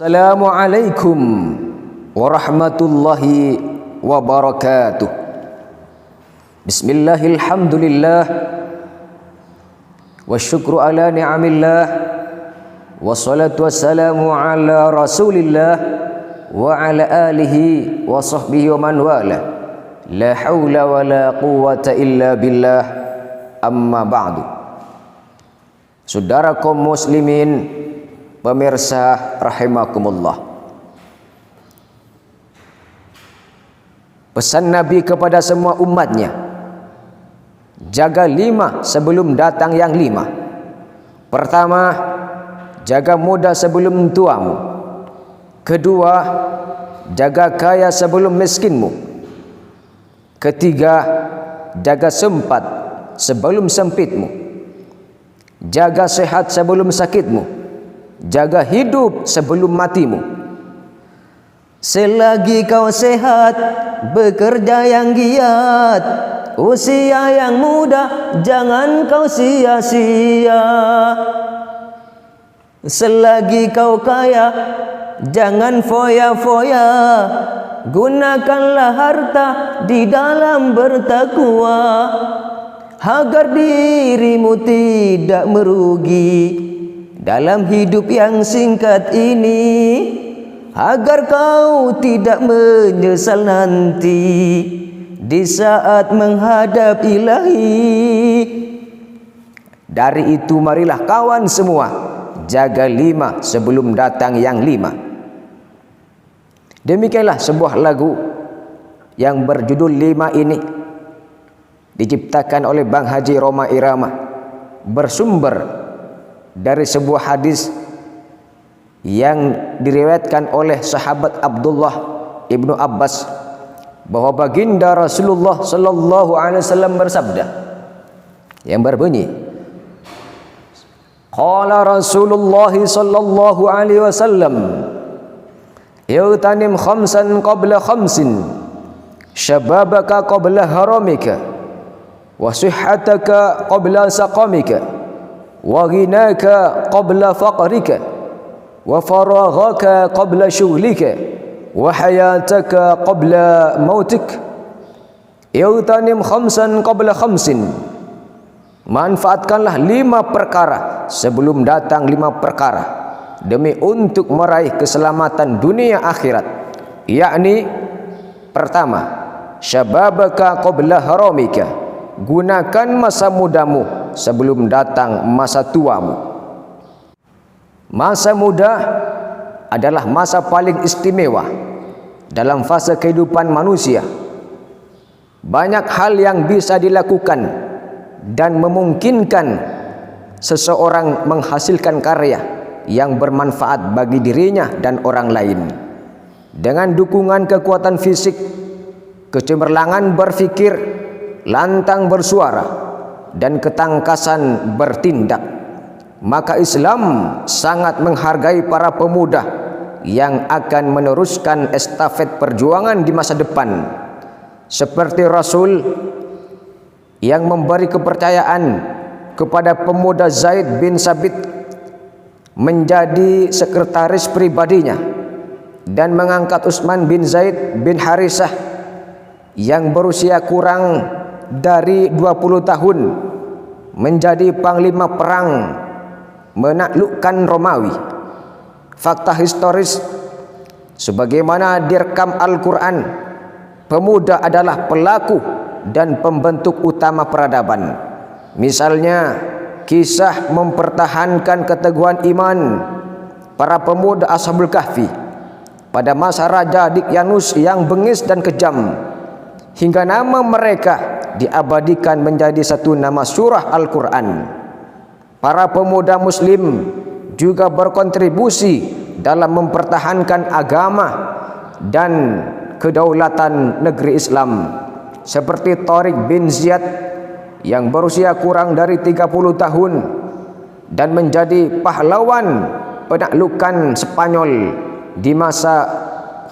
Assalamualaikum warahmatullahi wabarakatuh. Bismillahilhamdulillah wa syukru ala ni'amillah wassalatu wassalamu ala rasulillah wa ala alihi wa sahbihi wa man wala. La hawla wa la quwwata illa billah, amma ba'du. Saudara kaum muslimin, pemirsa rahimakumullah, pesan Nabi kepada semua umatnya, jaga 5 sebelum datang yang 5. Pertama, jaga muda sebelum tuamu. Kedua, jaga kaya sebelum miskinmu. Ketiga, jaga sempat sebelum sempitmu. Jaga sehat sebelum sakitmu. Jaga hidup sebelum matimu. Selagi kau sehat, bekerja yang giat, usia yang muda jangan kau sia-sia. Selagi kau kaya, jangan foya-foya, gunakanlah harta di dalam bertakwa, agar dirimu tidak merugi dalam hidup yang singkat ini, agar kau tidak menyesal nanti di saat menghadap Ilahi. Dari itu marilah kawan semua, jaga 5 sebelum datang yang 5. Demikianlah sebuah lagu yang berjudul 5 ini, diciptakan oleh Bang Haji Roma Irama, bersumber dari sebuah hadis yang diriwayatkan oleh sahabat Abdullah ibnu Abbas, bahwa baginda Rasulullah sallallahu alaihi wasallam bersabda yang berbunyi, qala Rasulullah sallallahu alaihi wasallam, "Ightanim khamsan qabla khamsin, syababaka qabla haramika, wa sihhataka qabla saqamika, wa ghinaka qabla faqrika, wa faraghaka qabla shughlika, wa hayataka qabla mautik." Ightanim khamsan qabla khamsin, manfaatkanlah 5 perkara sebelum datang 5 perkara, demi untuk meraih keselamatan dunia akhirat. Yakni, pertama, syababaka qabla haramika, gunakan masa mudamu sebelum datang masa tuamu. Masa muda adalah masa paling istimewa dalam fase kehidupan manusia. Banyak hal yang bisa dilakukan dan memungkinkan seseorang menghasilkan karya yang bermanfaat bagi dirinya dan orang lain. Dengan dukungan kekuatan fisik, kecemerlangan berfikir, lantang bersuara, dan ketangkasan bertindak, maka Islam sangat menghargai para pemuda yang akan meneruskan estafet perjuangan di masa depan, seperti Rasul yang memberi kepercayaan kepada pemuda Zaid bin Sabit menjadi sekretaris pribadinya, dan mengangkat Utsman bin Zaid bin Harisah yang berusia kurang dari 20 tahun menjadi panglima perang menaklukkan Romawi. Fakta historis sebagaimana direkam Al-Quran, pemuda adalah pelaku dan pembentuk utama peradaban. Misalnya, kisah mempertahankan keteguhan iman para pemuda Ashabul Kahfi pada masa Raja Daqyanus yang bengis dan kejam, hingga nama mereka diabadikan menjadi satu nama surah Al-Quran. Para pemuda muslim juga berkontribusi dalam mempertahankan agama dan kedaulatan negeri Islam, seperti Tariq bin Ziyad yang berusia kurang dari 30 tahun dan menjadi pahlawan penaklukan Spanyol di masa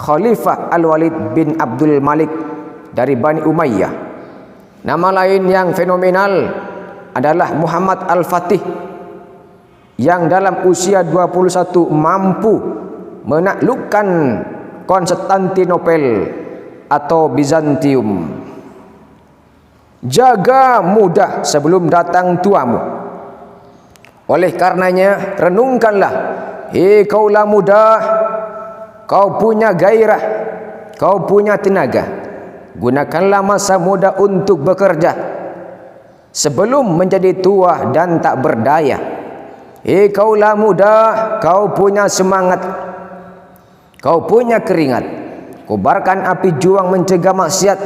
Khalifah Al-Walid bin Abdul Malik dari Bani Umayyah. Nama lain yang fenomenal adalah Muhammad Al-Fatih yang dalam usia 21 mampu menaklukkan Konstantinopel atau Bizantium. Jaga muda sebelum datang tuamu. Oleh karenanya, renungkanlah, hei kaulah muda, kau punya gairah, kau punya tenaga. Gunakanlah masa muda untuk bekerja sebelum menjadi tua dan tak berdaya. Hei kaulah muda, kau punya semangat, kau punya keringat. Kobarkan api juang mencegah maksiat.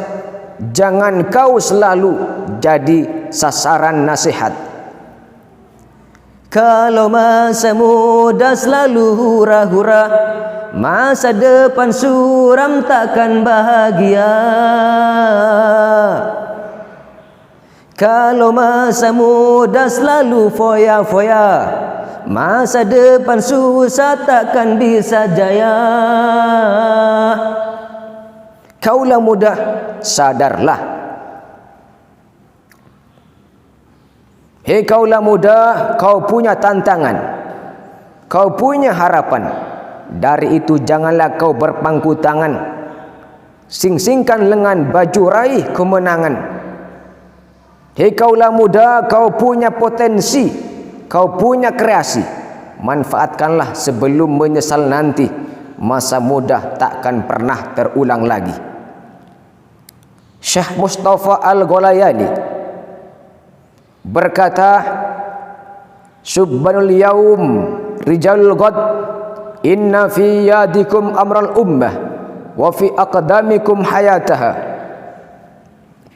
Jangan kau selalu jadi sasaran nasihat. Kalau masa muda selalu hura-hura, masa depan suram takkan bahagia. Kalau masa muda selalu foya-foya, masa depan susah takkan bisa jaya. Kaulah muda, sadarlah. Hei kaulah muda, kau punya tantangan, kau punya harapan. Dari itu janganlah kau berpangku tangan. Sing-singkan lengan, baju raih kemenangan. Hei kaulah muda, kau punya potensi, kau punya kreasi. Manfaatkanlah sebelum menyesal nanti. Masa muda takkan pernah terulang lagi. Syekh Mustafa Al-Gholayani berkata, Subhanul yaum rijalul ghad, inna fi yadikum amral ummah wa fi aqdamikum hayataha.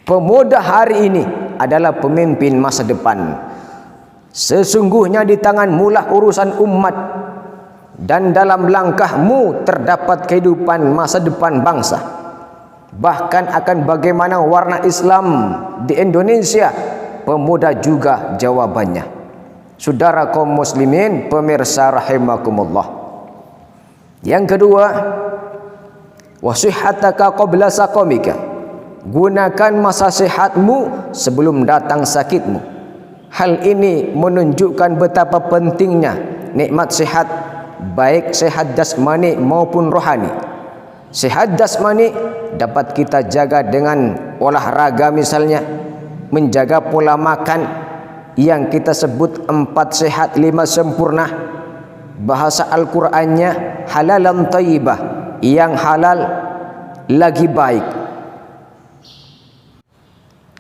Pemuda hari ini adalah pemimpin masa depan. Sesungguhnya di tanganmu lah urusan umat, dan dalam langkahmu terdapat kehidupan masa depan bangsa. Bahkan akan bagaimana warna Islam di Indonesia, pemuda juga jawabannya. Saudara kaum muslimin, pemirsa rahimakumullah. Yang kedua, wasihataka qabla saqamika. Gunakan masa sehatmu sebelum datang sakitmu. Hal ini menunjukkan betapa pentingnya nikmat sehat, baik sehat jasmani maupun rohani. Sehat jasmani dapat kita jaga dengan olahraga, misalnya menjaga pola makan yang kita sebut 4 sehat 5 sempurna. Bahasa Al-Qur'annya halalan thayyibah, yang halal lagi baik.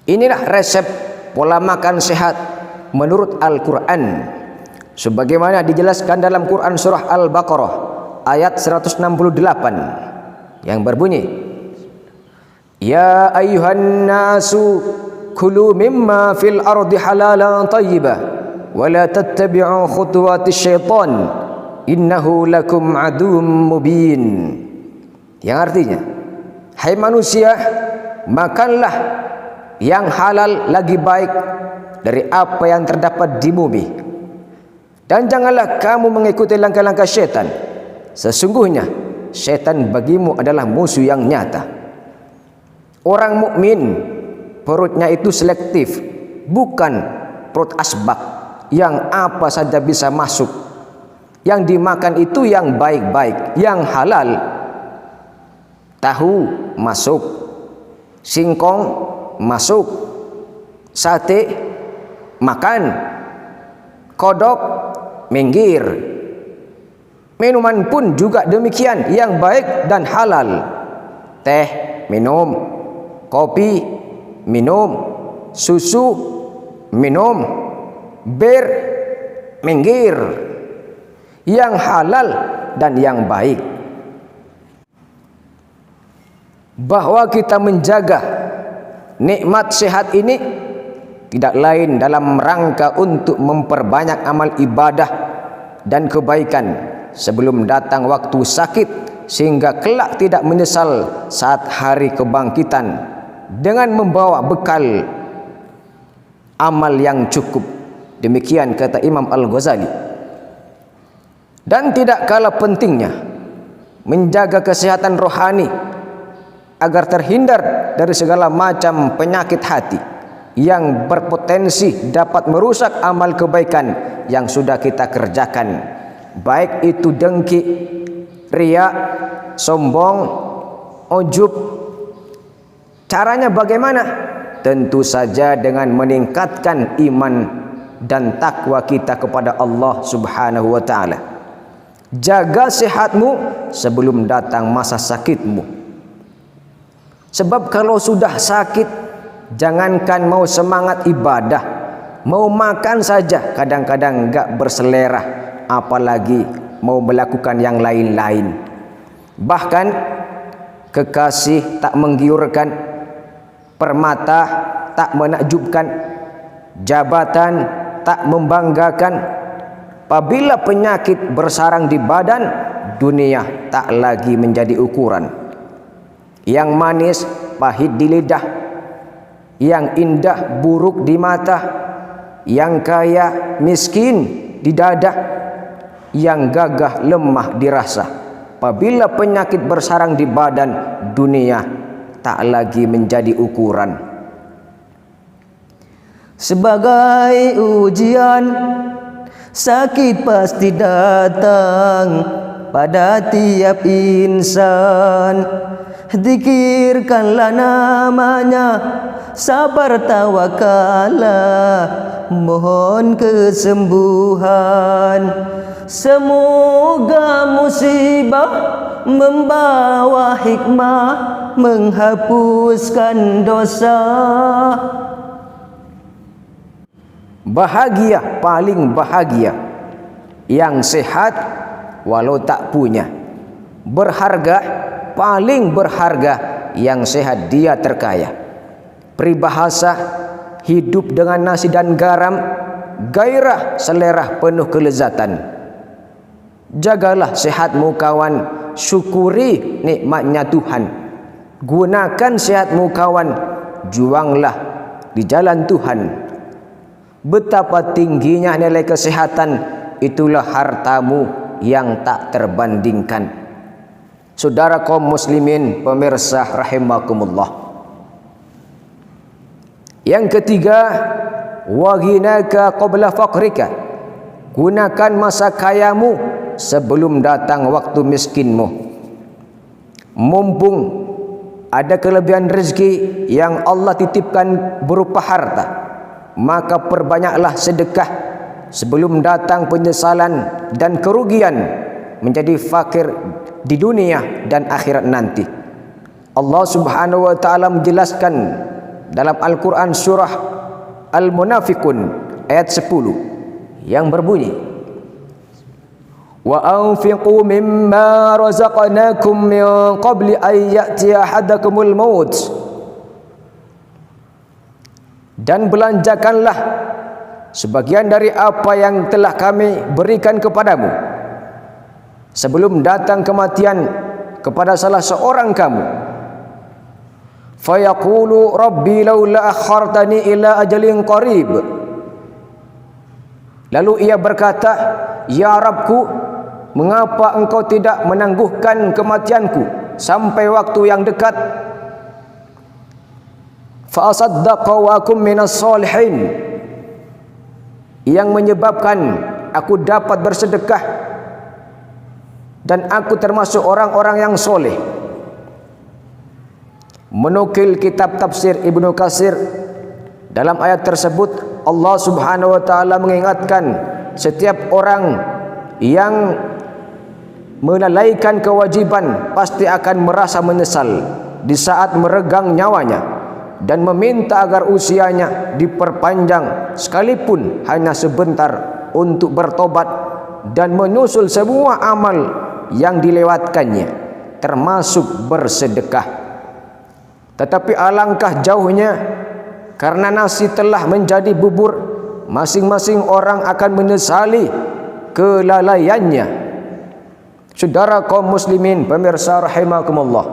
Inilah resep pola makan sehat menurut Al-Qur'an, sebagaimana dijelaskan dalam Quran surah Al-Baqarah ayat 168 yang berbunyi, Ya ayyuhan nasu kulu mimma fil ardi halalan tayyibah wa la tattabi'u khutuwatis syaitan innahu lakum aduwwum mubin. Yang artinya, hai manusia, makanlah yang halal lagi baik dari apa yang terdapat di bumi, dan janganlah kamu mengikuti langkah-langkah syaitan. Sesungguhnya syaitan bagimu adalah musuh yang nyata. Orang mukmin perutnya itu selektif, bukan perut asbak yang apa saja bisa masuk. Yang dimakan itu yang baik-baik, yang halal. Tahu masuk, singkong masuk, sate makan, kodok minggir. Minuman pun juga demikian, yang baik dan halal. Teh minum, kopi minum, susu minum, bir minggir. Yang halal dan yang baik. Bahwa kita menjaga nikmat sehat ini tidak lain dalam rangka untuk memperbanyak amal ibadah dan kebaikan sebelum datang waktu sakit, sehingga kelak tidak menyesal saat hari kebangkitan, dengan membawa bekal amal yang cukup. Demikian kata Imam Al-Ghazali. Dan tidak kalah pentingnya menjaga kesehatan rohani agar terhindar dari segala macam penyakit hati yang berpotensi dapat merusak amal kebaikan yang sudah kita kerjakan, baik itu dengki, riya, sombong, ujub. Caranya bagaimana? Tentu saja dengan meningkatkan iman dan takwa kita kepada Allah Subhanahu wa taala. Jaga sehatmu sebelum datang masa sakitmu. Sebab kalau sudah sakit, jangankan mau semangat ibadah, mau makan saja kadang-kadang enggak berselera, apalagi mau melakukan yang lain-lain. Bahkan kekasih tak menggiurkan, permata tak menakjubkan, jabatan tak membanggakan. Apabila penyakit bersarang di badan, dunia tak lagi menjadi ukuran. Yang manis pahit di lidah, yang indah buruk di mata, yang kaya miskin di dada, yang gagah lemah dirasa. Apabila penyakit bersarang di badan, dunia tak lagi menjadi ukuran. Sebagai ujian, sakit pasti datang pada tiap insan. Zikirkanlah namanya, sabar tawakallah, mohon kesembuhan. Semoga musibah membawa hikmah, menghapuskan dosa. Bahagia, paling bahagia yang sehat walau tak punya. Berharga, paling berharga yang sehat dia terkaya. Peribahasa, hidup dengan nasi dan garam, gairah selera penuh kelezatan. Jagalah sehatmu kawan, syukuri nikmatnya Tuhan. Gunakan sehatmu kawan, juanglah di jalan Tuhan. Betapa tingginya nilai kesehatan, itulah hartamu yang tak terbandingkan. Saudara kaum muslimin, pemirsa rahimakumullah. Yang ketiga, waghinaka qabla faqrika. Gunakan masa kayamu sebelum datang waktu miskinmu. Mumpung ada kelebihan rezeki yang Allah titipkan berupa harta, maka perbanyaklah sedekah sebelum datang penyesalan dan kerugian menjadi fakir di dunia dan akhirat nanti. Allah Subhanahu wa taala menjelaskan dalam Al-Qur'an surah Al-Munafiqun ayat 10 yang berbunyi, wa anfiqu mimma razaqnakum min qabli an ya'tiya ahadakumul maut. Dan belanjakanlah sebagian dari apa yang telah kami berikan kepadamu sebelum datang kematian kepada salah seorang kamu. Fayaqulu rabbi laula akhartani ila ajalin qarib. Lalu ia berkata, ya Rabbku, mengapa engkau tidak menangguhkan kematianku sampai waktu yang dekat? Fa asaddaqa wa akum minas solihin. Yang menyebabkan aku dapat bersedekah dan aku termasuk orang-orang yang soleh. Menukil kitab tafsir Ibnu Katsir, dalam ayat tersebut Allah Subhanahu wa taala mengingatkan setiap orang yang melalaikan kewajiban pasti akan merasa menyesal di saat meregang nyawanya dan meminta agar usianya diperpanjang sekalipun hanya sebentar untuk bertobat dan menyusul semua amal yang dilewatkannya termasuk bersedekah. Tetapi alangkah jauhnya, karena nasi telah menjadi bubur, masing-masing orang akan menyesali kelalaiannya. Saudara kaum muslimin, pemirsa rahimakumullah,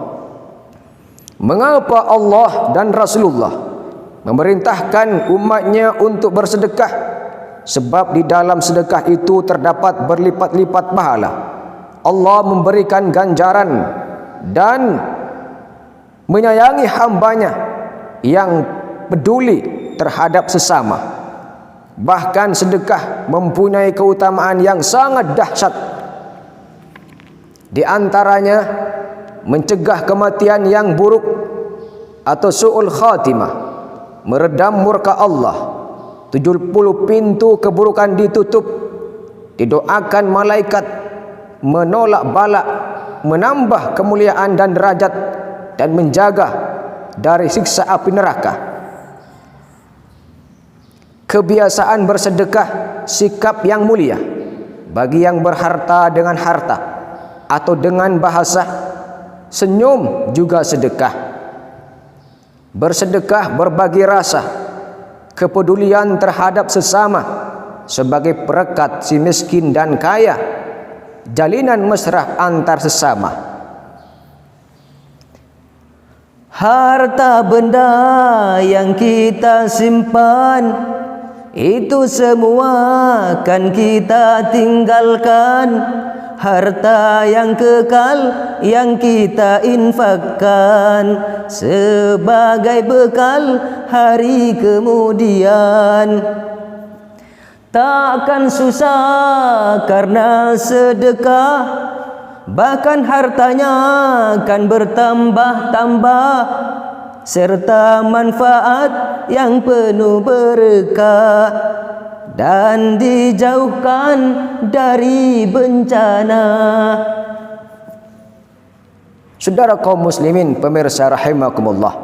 mengapa Allah dan Rasulullah memerintahkan umatnya untuk bersedekah? Sebab di dalam sedekah itu terdapat berlipat-lipat pahala. Allah memberikan ganjaran dan menyayangi hambanya yang peduli terhadap sesama. Bahkan sedekah mempunyai keutamaan yang sangat dahsyat. Di antaranya mencegah kematian yang buruk atau su'ul khatimah, meredam murka Allah. 70 pintu keburukan ditutup, didoakan malaikat menolak bala, menambah kemuliaan dan derajat, dan menjaga dari siksa api neraka. Kebiasaan bersedekah sikap yang mulia bagi yang berharta dengan harta atau dengan bahasa. Senyum juga sedekah. Bersedekah berbagi rasa, kepedulian terhadap sesama sebagai perekat si miskin dan kaya, jalinan mesra antar sesama. Harta benda yang kita simpan itu semua akan kita tinggalkan. Harta yang kekal yang kita infakkan sebagai bekal hari kemudian. Takkan susah karena sedekah, bahkan hartanya akan bertambah-tambah, serta manfaat yang penuh berkah, dan dijauhkan dari bencana. Saudara kaum muslimin pemirsa rahimakumullah.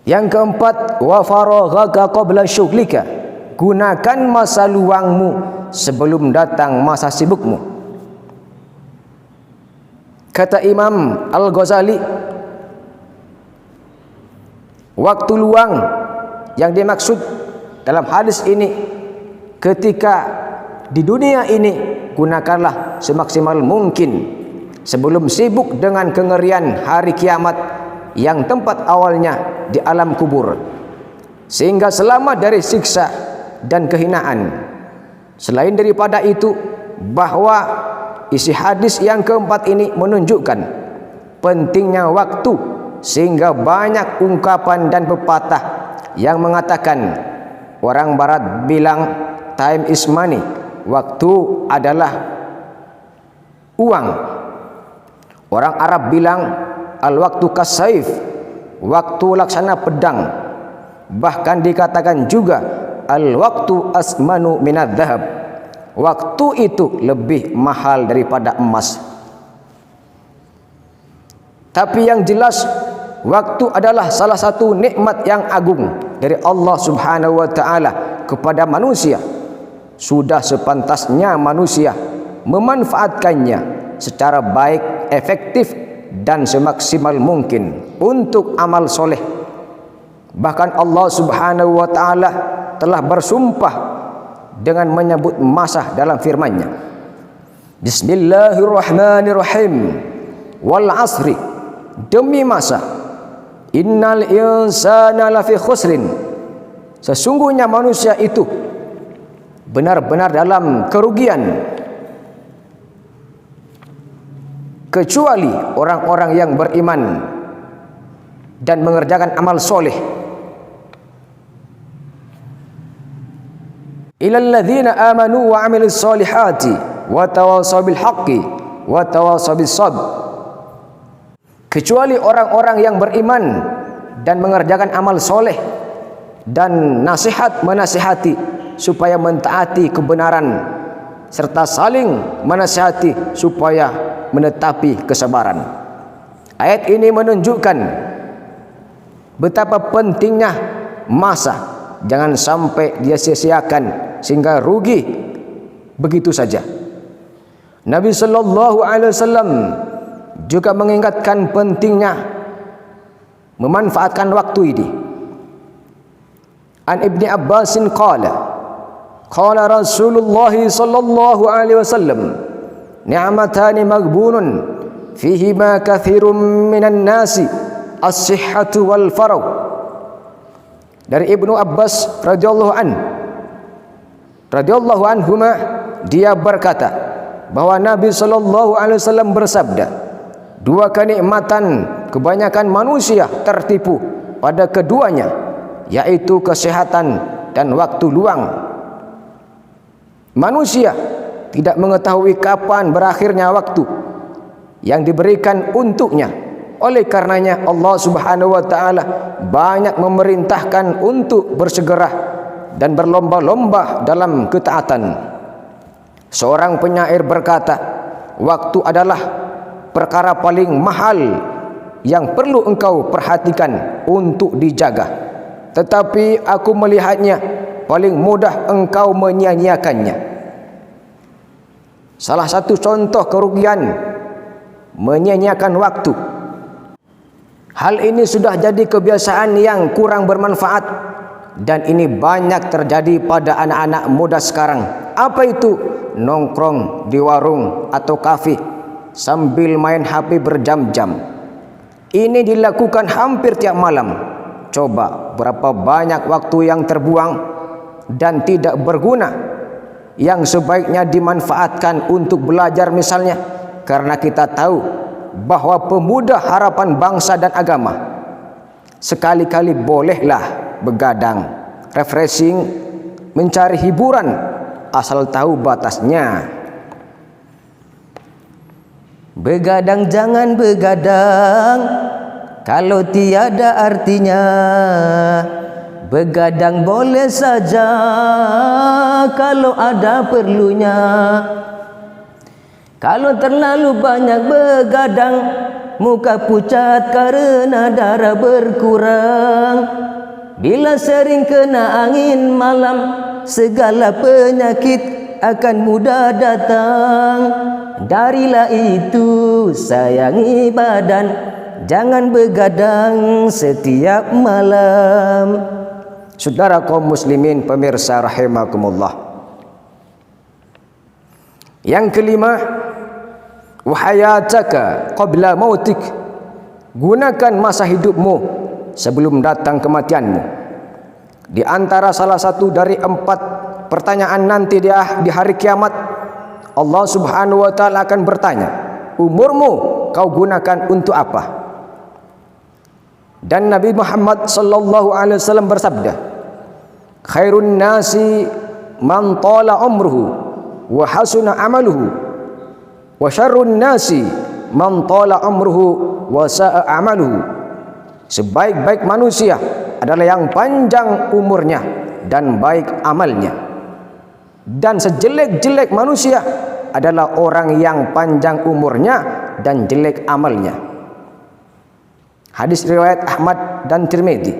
Yang keempat, wa faraghaka qabla syughlika. Gunakan masa luangmu sebelum datang masa sibukmu. Kata Imam Al-Ghazali, waktu luang yang dimaksud dalam hadis ini, ketika di dunia ini, gunakanlah semaksimal mungkin sebelum sibuk dengan kengerian hari kiamat yang tempat awalnya di alam kubur, sehingga selamat dari siksa dan kehinaan. Selain daripada itu, bahwa isi hadis yang keempat ini menunjukkan pentingnya waktu, sehingga banyak ungkapan dan pepatah yang mengatakan, orang barat bilang time is money, waktu adalah uang. Orang Arab bilang al-waktu kasaif, waktu laksana pedang. Bahkan dikatakan juga al-waktu asmanu minad dhahab, waktu itu lebih mahal daripada emas. Tapi yang jelas, waktu adalah salah satu nikmat yang agung dari Allah Subhanahu wa taala kepada manusia. Sudah sepantasnya manusia memanfaatkannya secara baik, efektif, dan semaksimal mungkin untuk amal soleh. Bahkan Allah Subhanahu wa taala telah bersumpah dengan menyebut masa dalam firman-Nya. Bismillahirrahmanirrahim. Wal asri, demi masa. Innal insana lafi khusrin, sesungguhnya manusia itu benar-benar dalam kerugian, kecuali orang-orang yang beriman dan mengerjakan amal soleh. Ilal ladzina amanu wa amilus solihati wa tawasaw bil haqqi wa tawasaw bis sabr, kecuali orang-orang yang beriman dan mengerjakan amal soleh dan menasihati supaya mentaati kebenaran, serta saling menasihati supaya menetapi kesabaran. Ayat ini menunjukkan betapa pentingnya masa. Jangan sampai dia sia-siakan sehingga rugi begitu saja. Nabi sallallahu alaihi wasallam juga mengingatkan pentingnya memanfaatkan waktu ini. An Ibni Abbasin qala Rasulullah sallallahu alaihi wasallam, ni'matani maghbunun fihima kathirun minan nasi, as-sihhatu wal faragh. Dari Ibnu Abbas radhiyallahu anhuma, dia berkata bahwa Nabi sallallahu alaihi wasallam bersabda, dua kenikmatan kebanyakan manusia tertipu pada keduanya, yaitu kesehatan dan waktu luang. Manusia tidak mengetahui kapan berakhirnya waktu, yang diberikan untuknya. Oleh karenanya Allah Subhanahu wa taala banyak memerintahkan untuk bersegera dan berlomba-lomba dalam ketaatan. Seorang penyair berkata, waktu adalah perkara paling mahal yang perlu engkau perhatikan untuk dijaga, tetapi aku melihatnya paling mudah engkau menyia-nyiakannya. Salah satu contoh kerugian menyia-nyiakan waktu. Hal ini sudah jadi kebiasaan yang kurang bermanfaat, dan ini banyak terjadi pada anak-anak muda sekarang. Apa itu? Nongkrong di warung atau kafe sambil main HP berjam-jam. Ini dilakukan hampir tiap malam. Coba berapa banyak waktu yang terbuang dan tidak berguna, yang sebaiknya dimanfaatkan untuk belajar misalnya, karena kita tahu bahwa pemuda harapan bangsa dan agama. Sekali-kali bolehlah begadang, refreshing, mencari hiburan, asal tahu batasnya. Begadang jangan begadang kalau tiada artinya. Begadang boleh saja kalau ada perlunya. Kalau terlalu banyak begadang, muka pucat karena darah berkurang. Bila sering kena angin malam, segala penyakit akan mudah datang. Darilah itu sayangi badan, jangan begadang setiap malam. Saudara kaum muslimin pemirsa rahimakumullah. Yang kelima, wahayataka qabla mautik. Gunakan masa hidupmu sebelum datang kematianmu. Di antara salah satu dari 4 pertanyaan nanti di hari kiamat, Allah Subhanahu wa taala akan bertanya, umurmu kau gunakan untuk apa? Dan Nabi Muhammad sallallahu alaihi wasallam bersabda, khairun nasi man tala umruhu wa hasuna amaluhu, wa syarrun nasi man tala umruhu wa sa'a amaluhu. Sebaik-baik manusia adalah yang panjang umurnya dan baik amalnya, dan sejelek-jelek manusia adalah orang yang panjang umurnya dan jelek amalnya. Hadis riwayat Ahmad dan Tirmidzi.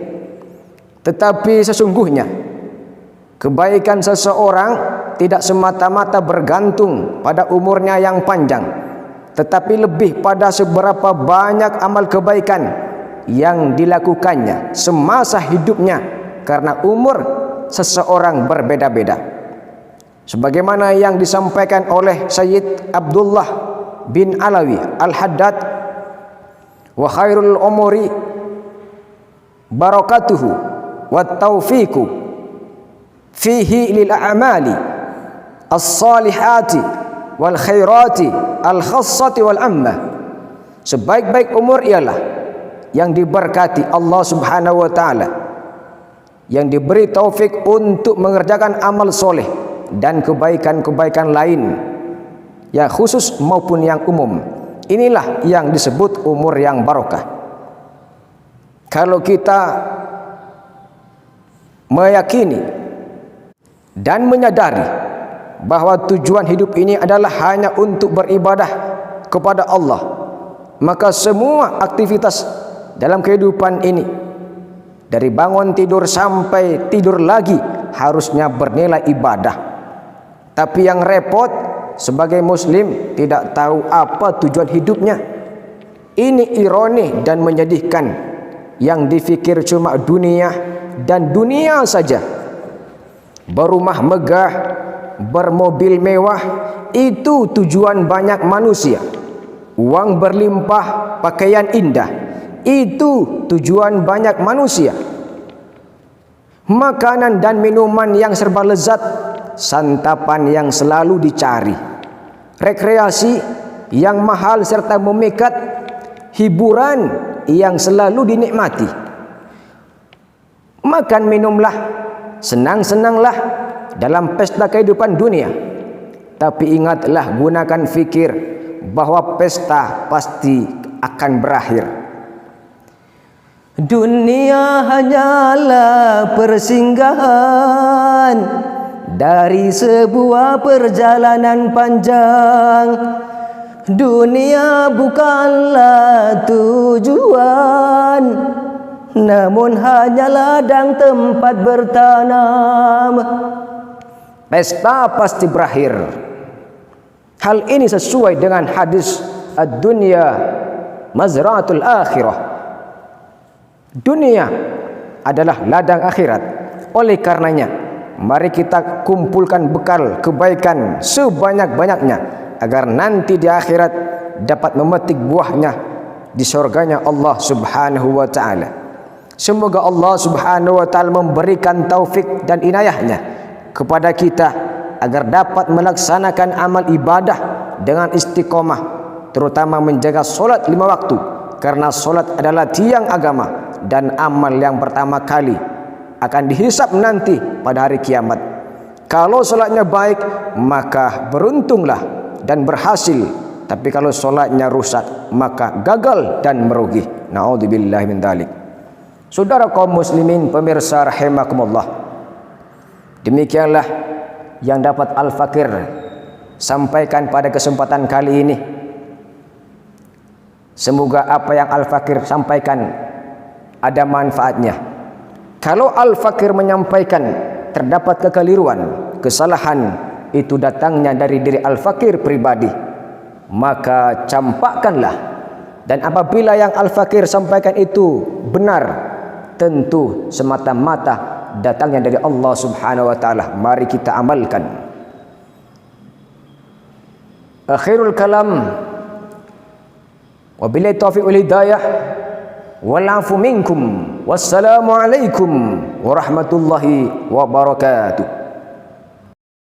Tetapi sesungguhnya kebaikan seseorang tidak semata-mata bergantung pada umurnya yang panjang, tetapi lebih pada seberapa banyak amal kebaikan yang dilakukannya semasa hidupnya, karena umur seseorang berbeda-beda. Sebagaimana yang disampaikan oleh Sayyid Abdullah bin Alawi Al-Haddad, wa khairul umuri barakatuhu wa taufiqu fihi lil a'mali as-salihati wal khairati al khassati wal ammah. Sebaik-baik umur ialah yang diberkati Allah Subhanahu wa taala, yang diberi taufik untuk mengerjakan amal soleh dan kebaikan-kebaikan lain, yang khusus maupun yang umum. Inilah yang disebut umur yang barokah. Kalau kita meyakini dan menyadari bahwa tujuan hidup ini adalah hanya untuk beribadah kepada Allah, maka semua aktivitas dalam kehidupan ini, dari bangun tidur sampai tidur lagi, harusnya bernilai ibadah. Tapi yang repot, sebagai muslim tidak tahu apa tujuan hidupnya. Ini ironi dan menyedihkan. Yang difikir cuma dunia dan dunia saja. Berumah megah, bermobil mewah, itu tujuan banyak manusia. Uang berlimpah, pakaian indah, itu tujuan banyak manusia. Makanan dan minuman yang serba lezat, santapan yang selalu dicari, rekreasi yang mahal serta memikat, hiburan yang selalu dinikmati. Makan minumlah, senang-senanglah dalam pesta kehidupan dunia. Tapi ingatlah, gunakan fikir bahwa pesta pasti akan berakhir. Dunia hanyalah persinggahan dari sebuah perjalanan panjang. Dunia bukanlah tujuan, namun hanya ladang tempat bertanam. Pesta pasti berakhir. Hal ini sesuai dengan hadis ad-dunya mazra'atul akhirah. Dunia adalah ladang akhirat. Oleh karenanya, mari kita kumpulkan bekal kebaikan sebanyak-banyaknya agar nanti di akhirat dapat memetik buahnya di surganya Allah Subhanahu wa taala. Semoga Allah Subhanahu wa taala memberikan taufik dan inayahnya kepada kita agar dapat melaksanakan amal ibadah dengan istiqomah, terutama menjaga solat 5 waktu, karena solat adalah tiang agama dan amal yang pertama kali akan dihisap nanti pada hari kiamat. Kalau solatnya baik, maka beruntunglah dan berhasil. Tapi kalau solatnya rusak, maka gagal dan merugi. Na'udzubillahi min dzalik. Saudara kaum muslimin pemirsa rahimakumullah, demikianlah yang dapat Al-Fakir sampaikan pada kesempatan kali ini. Semoga apa yang Al-Fakir sampaikan ada manfaatnya. Kalau Al-Fakir menyampaikan terdapat kekeliruan, kesalahan, itu datangnya dari diri Al-Fakir pribadi, maka campakkanlah. Dan apabila yang Al-Fakir sampaikan itu benar, tentu semata-mata datangnya dari Allah Subhanahu wa taala. Mari kita amalkan. Akhirul kalam, wabillahi taufiq wal hidayah, wal afu minkum, wassalamu alaikum warahmatullahi wabarakatuh.